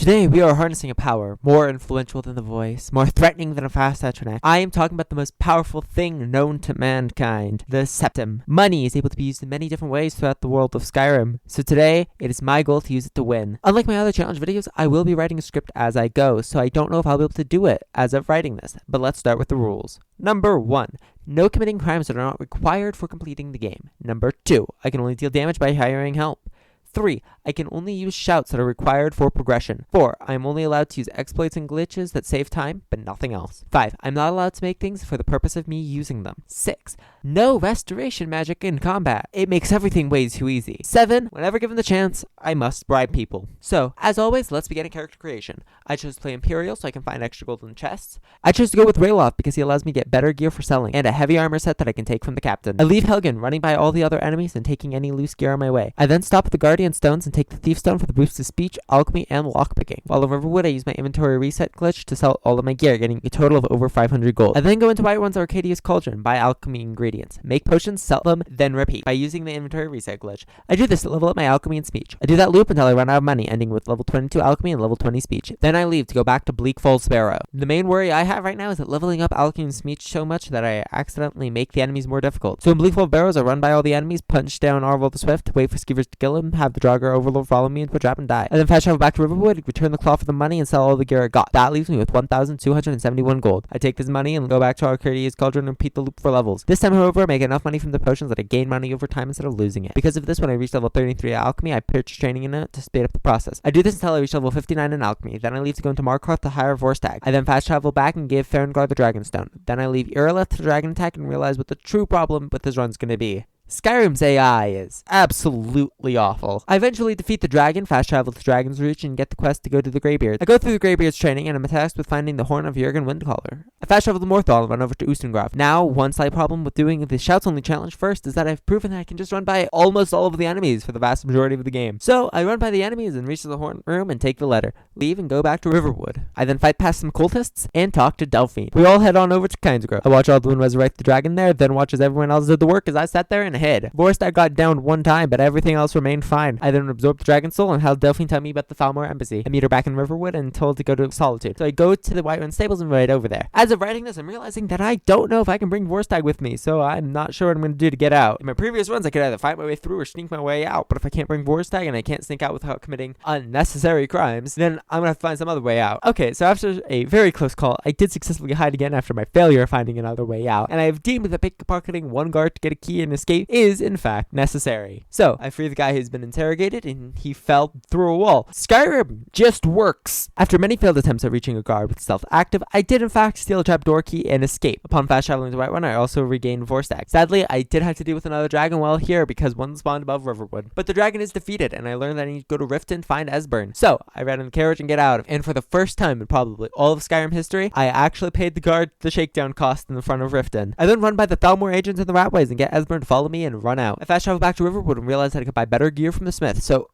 Today we are harnessing a power more influential than the voice, more threatening than a fast Atronach. I am talking about the most powerful thing known to mankind, the septum. Money is able to be used in many different ways throughout the world of Skyrim, so today it is my goal to use it to win. Unlike my other challenge videos, I will be writing a script as I go, so I don't know if I'll be able to do it as of writing this, but let's start with the rules. Number 1. No committing crimes that are not required for completing the game. Number 2. I can only deal damage by hiring help. 3. I can only use shouts that are required for progression. 4. I am only allowed to use exploits and glitches that save time, but nothing else. 5. I'm not allowed to make things for the purpose of me using them. 6. No restoration magic in combat. It makes everything way too easy. 7. Whenever given the chance, I must bribe people. So, as always, let's begin a character creation. I chose to play Imperial so I can find extra golden chests. I chose to go with Rayloff because he allows me to get better gear for selling, and a heavy armor set that I can take from the captain. I leave Helgen running by all the other enemies and taking any loose gear on my way. I then stop at the Guardian Stones and take the Thief Stone for the boost to speech, alchemy, and lockpicking. While in Riverwood, I use my inventory reset glitch to sell all of my gear, getting a total of over 500 gold. I then go into Whiterun's Arcadia's Cauldron, buy alchemy ingredients, make potions, sell them, then repeat by using the inventory reset glitch. I do this to level up my alchemy and speech. I do that loop until I run out of money, ending with level 22 alchemy and level 20 speech. Then I leave to go back to Bleak Falls Sparrow. The main worry I have right now is that leveling up alchemy and speech so much that I accidentally make the enemies more difficult. So in Bleak Falls Sparrows, I run by all the enemies, punch down Arvel the Swift, wait for Skeevers to kill him, have the Draugr Overlord follow me into a trap and die. I then fast travel back to Riverwood, return the claw for the money, and sell all the gear I got. That leaves me with 1,271 gold. I take this money and go back to Arcadia's Cauldron and repeat the loop for levels. This time, however, I make enough money from the potions that I gain money over time instead of losing it. Because of this, when I reach level 33 alchemy, I purchase training in it to speed up the process. I do this until I reach level 59 in alchemy. Then I leave to go into Markarth to hire Vorstag. I then fast travel back and give Farengard the Dragonstone. Then I leave Irileth to Dragon Attack and realize what the true problem with this run's gonna be. Skyrim's AI is absolutely awful. I eventually defeat the dragon, fast travel to Dragon's Reach, and get the quest to go to the Greybeard. I go through the Greybeard's training, and I'm tasked with finding the Horn of Jurgen Windcaller. I fast travel to Morthal and run over to Ustengrav. Now, one slight problem with doing the Shouts Only challenge first is that I've proven that I can just run by almost all of the enemies for the vast majority of the game. So, I run by the enemies and reach the Horn Room and take the letter, leave and go back to Riverwood. I then fight past some cultists and talk to Delphine. We all head on over to Kynesgrove. I watch Alduin resurrect the dragon there, then watch as everyone else did the work as I sat there and hid. Vorstag got downed one time, but everything else remained fine. I then absorbed the dragon soul and held Delphine tell me about the Falmore embassy. I meet her back in Riverwood and told to go to Solitude. So I go to the Whiterun stables and ride over there. As of writing this, I'm realizing that I don't know if I can bring Vorstag with me, so I'm not sure what I'm going to do to get out. In my previous runs, I could either fight my way through or sneak my way out, but if I can't bring Vorstag and I can't sneak out without committing unnecessary crimes, then I'm going to have to find some other way out. Okay, so after a very close call, I did successfully hide again after my failure of finding another way out, and I have deemed that pickpocketing one guard to get a key and escape is, in fact, necessary. So, I free the guy who's been interrogated, and he fell through a wall. Skyrim just works! After many failed attempts at reaching a guard with stealth active, I did in fact steal a trapdoor key and escape. Upon fast traveling to Whiterun, I also regained Vorstag. Sadly, I did have to deal with another dragon while here because one spawned above Riverwood. But the dragon is defeated, and I learned that I need to go to Riften, find Esbern. So, I ran in the carriage and get out of it. And for the first time in probably all of Skyrim history, I actually paid the guard the shakedown cost in the front of Riften. I then run by the Thalmor agents and the Ratways and get Esbern to follow me and run out. I fast travel back to Riverwood and realized that I could buy better gear from the smith, so,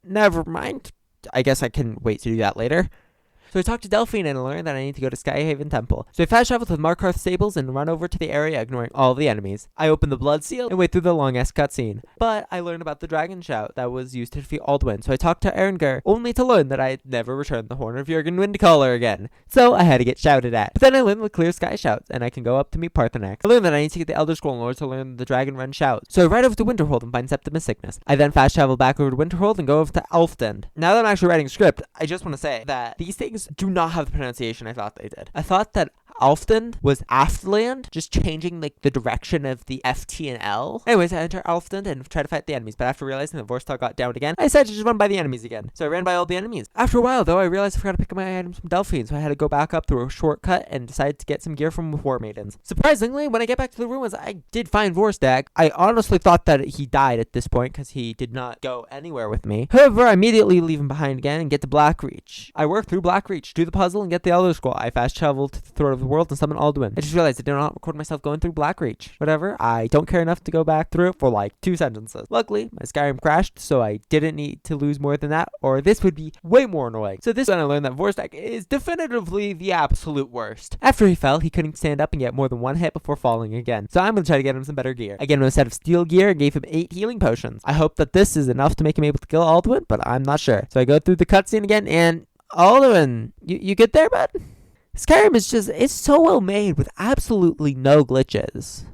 never mind. I guess I can wait to do that later. So I talked to Delphine and learned that I need to go to Skyhaven Temple. So I fast travel to the Markarth stables and run over to the area ignoring all of the enemies. I open the blood seal and wait through the long-ass cutscene. But I learned about the dragon shout that was used to defeat Alduin, so I talked to Erengr, only to learn that I had never returned the Horn of Jurgen Windcaller again. So I had to get shouted at. But then I learned the clear sky shouts, and I can go up to meet Parthenax. I learned that I need to get the Elder Scroll in order to learn the Dragon Run shout. So I ride over to Winterhold and find Septimus Sickness. I then fast travel back over to Winterhold and go over to Alfdend. Now that I'm actually writing a script, I just want to say that these things do not have the pronunciation I thought they did. I thought that Alfdend was Aftland, just changing like the direction of the FT and L. Anyways, I enter Alfdend and try to fight the enemies, but after realizing that Vorstag got downed again, I decided to just run by the enemies again. So I ran by all the enemies. After a while, though, I realized I forgot to pick up my items from Delphine, so I had to go back up through a shortcut and decided to get some gear from War Maidens. Surprisingly, when I get back to the ruins, I did find Vorstag. I honestly thought that he died at this point because he did not go anywhere with me. However, I immediately leave him behind again and get to Blackreach. I work through Blackreach, do the puzzle, and get the Elder Scroll. I fast travel to the throat of the world and summon Alduin. I just realized I did not record myself going through Blackreach. Whatever, I don't care enough to go back through it for like 2 sentences. Luckily, my Skyrim crashed, so I didn't need to lose more than that, or this would be way more annoying. So this is when I learned that Vorstak is definitively the absolute worst. After he fell, he couldn't stand up and get more than 1 hit before falling again. So I'm gonna try to get him some better gear. I gave him a set of steel gear and gave him 8 healing potions. I hope that this is enough to make him able to kill Alduin, but I'm not sure. So I go through the cutscene again, and Alduin, you good there, bud? Skyrim is it's so well made with absolutely no glitches.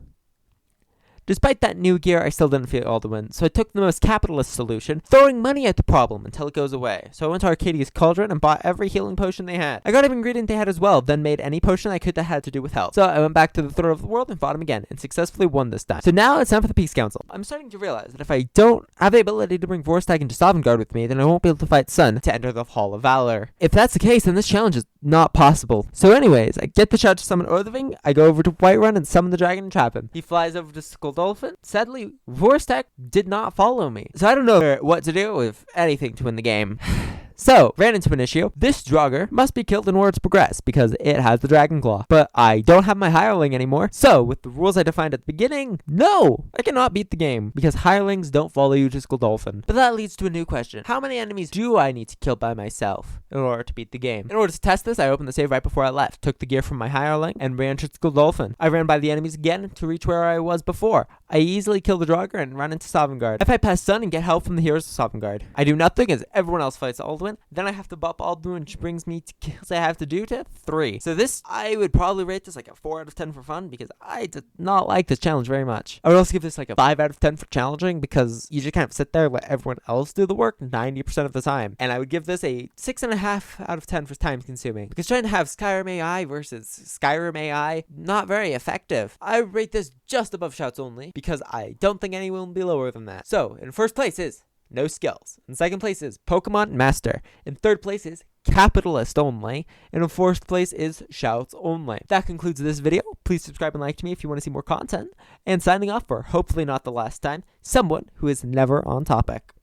Despite that new gear, I still didn't feel Alduin, so I took the most capitalist solution, throwing money at the problem until it goes away. So I went to Arcadia's Cauldron and bought every healing potion they had. I got every ingredient they had as well, then made any potion I could that had to do with health. So I went back to the Throne of the World and fought him again, and successfully won this time. So now it's time for the Peace Council. I'm starting to realize that if I don't have the ability to bring Vorstak into Sovngarde with me, then I won't be able to fight Sun to enter the Hall of Valor. If that's the case, then this challenge is not possible. So anyways, I get the shot to summon Orthving, I go over to Whiterun and summon the dragon and trap him. He flies over to Skuldolphin. Sadly, Vorstak did not follow me, so I don't know what to do with anything to win the game. So, ran into an issue. This Draugr must be killed in order to progress, because it has the Dragon Claw. But I don't have my Hireling anymore, so with the rules I defined at the beginning, no! I cannot beat the game, because Hirelings don't follow you to Skuldolphin. But that leads to a new question. How many enemies do I need to kill by myself in order to beat the game? In order to test this, I opened the save right before I left, took the gear from my Hireling, and ran to Skuldolphin. I ran by the enemies again to reach where I was before. I easily kill the Draugr and run into Sovngarde. I fight past Sun and get help from the heroes of Sovngarde. I do nothing as everyone else fights Alduin. Then I have to bop Alduin, which brings me to kills I have to do to 3. So this, I would probably rate this like a 4 out of 10 for fun, because I did not like this challenge very much. I would also give this like a 5 out of 10 for challenging, because you just kind of sit there and let everyone else do the work 90% of the time. And I would give this a 6.5 out of 10 for time consuming, because trying to have Skyrim AI versus Skyrim AI, not very effective. I would rate this just above Shouts Only, because I don't think anyone will be lower than that. So in first place is No Skills. In second place is Pokemon Master. In third place is Capitalist Only. And in fourth place is Shouts Only. That concludes this video. Please subscribe and like to me if you want to see more content. And signing off for hopefully not the last time, someone who is never on topic.